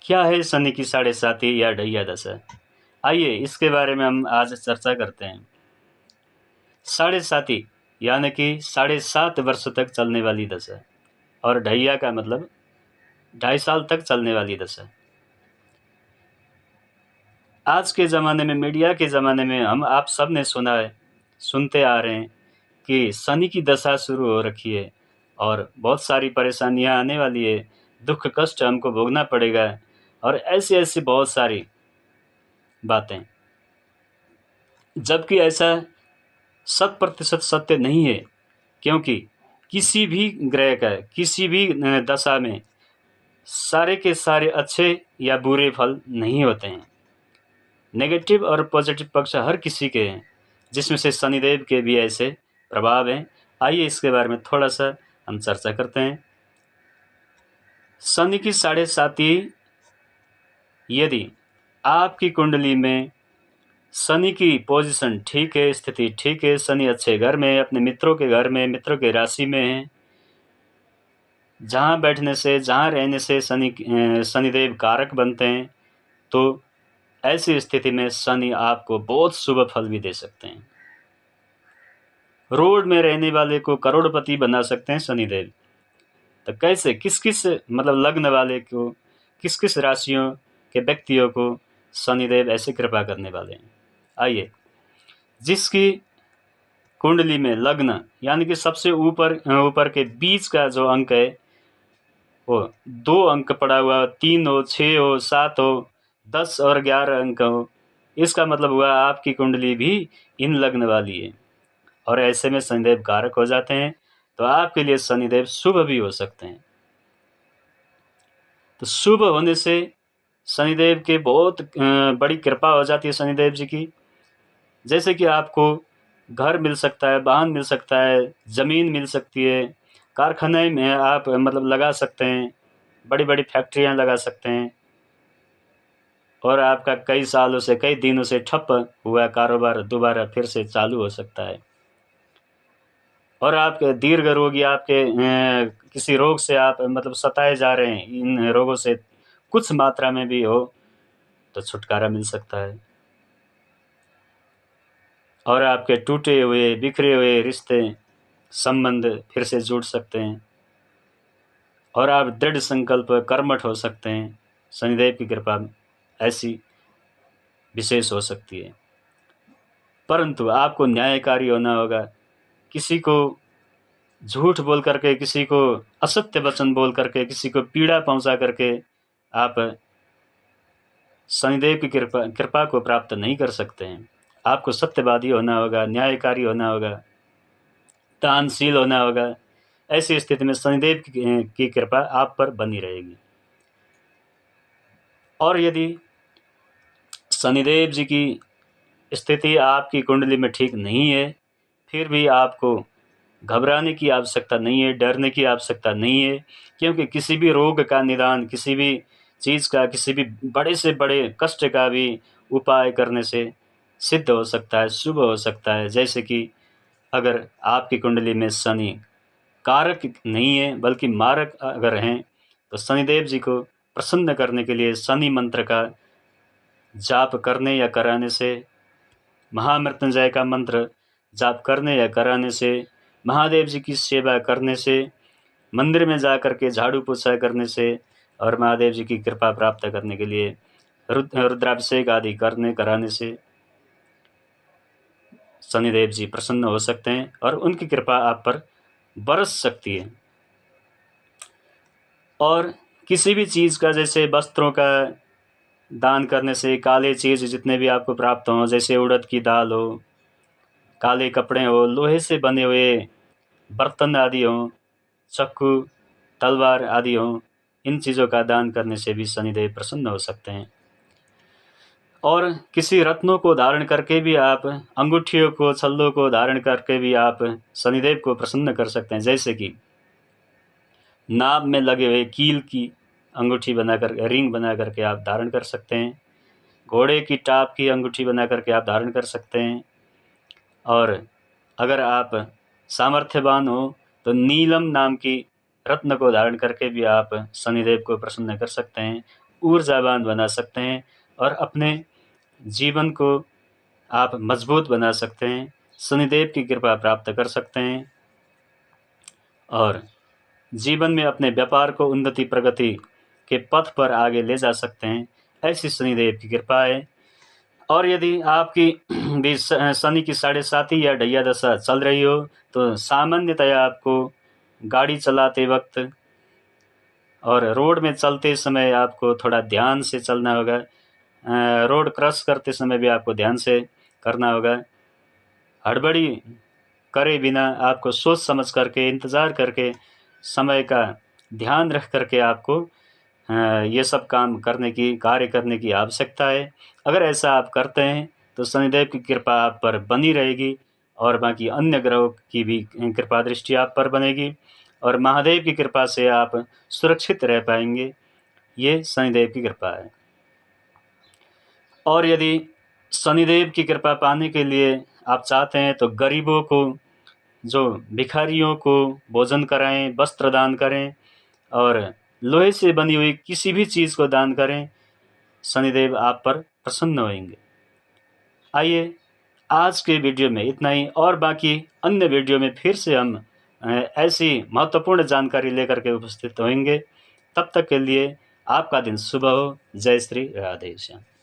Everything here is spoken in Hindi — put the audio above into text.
क्या है शनि की साढ़े साती या ढैया दशा? आइए इसके बारे में हम आज चर्चा करते हैं। साढ़े साती यानी कि 7.5 वर्ष तक चलने वाली दशा, और ढैया का मतलब 2.5 साल तक चलने वाली दशा। आज के ज़माने में, मीडिया के ज़माने में हम आप सब ने सुना है, सुनते आ रहे हैं कि शनि की दशा शुरू हो रखी है और बहुत सारी परेशानियां आने वाली है, दुख कष्ट हमको भोगना पड़ेगा और ऐसी-ऐसी बहुत सारी बातें। जबकि ऐसा 100% सत्य नहीं है, क्योंकि किसी भी ग्रह का किसी भी दशा में सारे के सारे अच्छे या बुरे फल नहीं होते हैं। नेगेटिव और पॉजिटिव पक्ष हर किसी के हैं, जिसमें से शनिदेव के भी ऐसे प्रभाव हैं। आइए इसके बारे में थोड़ा सा हम चर्चा करते हैं। शनि की साढ़े साती, यदि आपकी कुंडली में शनि की पोजीशन ठीक है, स्थिति ठीक है, शनि अच्छे घर में है, अपने मित्रों के घर में, मित्रों के राशि में है, जहाँ बैठने से, जहाँ रहने से शनिदेव कारक बनते हैं, तो ऐसी स्थिति में शनि आपको बहुत शुभ फल भी दे सकते हैं। रोड में रहने वाले को करोड़पति बना सकते हैं शनिदेव। तो कैसे, किस किस मतलब लग्न वाले को, किस किस राशियों के व्यक्तियों को शनिदेव ऐसे कृपा करने वाले हैं? आइए, जिसकी कुंडली में लग्न यानी कि सबसे ऊपर ऊपर के बीच का जो अंक है, वो 2 अंक पड़ा हुआ, 3 हो, 6 हो, 7 हो, 10 और 11 अंक हो, इसका मतलब हुआ आपकी कुंडली भी इन लग्न वाली है और ऐसे में शनिदेव कारक हो जाते हैं, तो आपके लिए शनिदेव शुभ भी हो सकते हैं। तो शुभ होने से शनिदेव के बहुत बड़ी कृपा हो जाती है शनिदेव जी की। जैसे कि आपको घर मिल सकता है, वाहन मिल सकता है, ज़मीन मिल सकती है, कारखाने में आप मतलब लगा सकते हैं, बड़ी-बड़ी फैक्ट्रियाँ लगा सकते हैं और आपका कई सालों से, कई दिनों से ठप हुआ कारोबार दोबारा फिर से चालू हो सकता है। और आपके दीर्घ रोग या आपके किसी रोग से आप मतलब सताए जा रहे हैं, इन रोगों से कुछ मात्रा में भी हो तो छुटकारा मिल सकता है और आपके टूटे हुए, बिखरे हुए रिश्ते, संबंध फिर से जुड़ सकते हैं और आप दृढ़ संकल्प कर्मठ हो सकते हैं। शनिदेव की कृपा ऐसी विशेष हो सकती है। परंतु आपको न्यायकारी होना होगा। किसी को झूठ बोल करके, किसी को असत्य वचन बोल करके, किसी को पीड़ा पहुंचा करके आप शनिदेव की कृपा को प्राप्त नहीं कर सकते हैं। आपको सत्यवादी होना होगा, न्यायकारी होना होगा, दानशील होना होगा। ऐसी स्थिति में शनिदेव की कृपा आप पर बनी रहेगी। और यदि शनिदेव जी की स्थिति आपकी कुंडली में ठीक नहीं है, फिर भी आपको घबराने की आवश्यकता नहीं है, डरने की आवश्यकता नहीं है, क्योंकि किसी भी रोग का निदान, किसी भी चीज़ का, किसी भी बड़े से बड़े कष्ट का भी उपाय करने से सिद्ध हो सकता है, शुभ हो सकता है। जैसे कि अगर आपकी कुंडली में शनि कारक नहीं है बल्कि मारक अगर हैं, तो शनिदेव जी को प्रसन्न करने के लिए शनि मंत्र का जाप करने या कराने से, महामृत्युंजय का मंत्र जाप करने या कराने से, महादेव जी की सेवा करने से, मंदिर में जा कर के झाड़ू पोछा करने से और महादेव जी की कृपा प्राप्त करने के लिए रुद्राभिषेक आदि करने कराने से शनिदेव जी प्रसन्न हो सकते हैं और उनकी कृपा आप पर बरस सकती है। और किसी भी चीज़ का, जैसे वस्त्रों का दान करने से, काले चीज़ जितने भी आपको प्राप्त हों, जैसे उड़द की दाल हो, काले कपड़े हो, लोहे से बने हुए बर्तन आदि हों, चाकू, तलवार आदि हों, इन चीज़ों का दान करने से भी शनिदेव प्रसन्न हो सकते हैं। और किसी रत्नों को धारण करके भी आप, अंगूठियों को, छल्लों को धारण करके भी आप शनिदेव को प्रसन्न कर सकते हैं। जैसे कि नाभ में लगे हुए कील की अंगूठी बनाकर, रिंग बना करके आप धारण कर सकते हैं। घोड़े की टाप की अंगूठी बना करके आप धारण कर सकते हैं। और अगर आप सामर्थ्यवान हो तो नीलम नाम की रत्न को धारण करके भी आप शनिदेव को प्रसन्न कर सकते हैं। ऊर्जावान बना सकते हैं और अपने जीवन को आप मजबूत बना सकते हैं, शनिदेव की कृपा प्राप्त कर सकते हैं और जीवन में अपने व्यापार को उन्नति प्रगति के पथ पर आगे ले जा सकते हैं। ऐसी शनिदेव की कृपा है। और यदि आपकी भी शनि की 7.5 या ढैया दशा चल रही हो तो सामान्यतया आपको गाड़ी चलाते वक्त और रोड में चलते समय आपको थोड़ा ध्यान से चलना होगा। रोड क्रॉस करते समय भी आपको ध्यान से करना होगा। हड़बड़ी करे बिना आपको सोच समझ करके, इंतज़ार करके, समय का ध्यान रख करके आपको ये सब कार्य करने की आवश्यकता है। अगर ऐसा आप करते हैं तो शनिदेव की कृपा आप पर बनी रहेगी और बाकी अन्य ग्रहों की भी कृपा दृष्टि आप पर बनेगी और महादेव की कृपा से आप सुरक्षित रह पाएंगे। ये शनिदेव की कृपा है। और यदि शनिदेव की कृपा पाने के लिए आप चाहते हैं तो गरीबों को, जो भिखारियों को भोजन कराएं, वस्त्र दान करें और लोहे से बनी हुई किसी भी चीज़ को दान करें, शनिदेव आप पर प्रसन्न होंगे। आइए आज के वीडियो में इतना ही और बाकी अन्य वीडियो में फिर से हम ऐसी महत्वपूर्ण जानकारी लेकर के उपस्थित होंगे। तब तक के लिए आपका दिन शुभ हो। जय श्री राधे श्याम।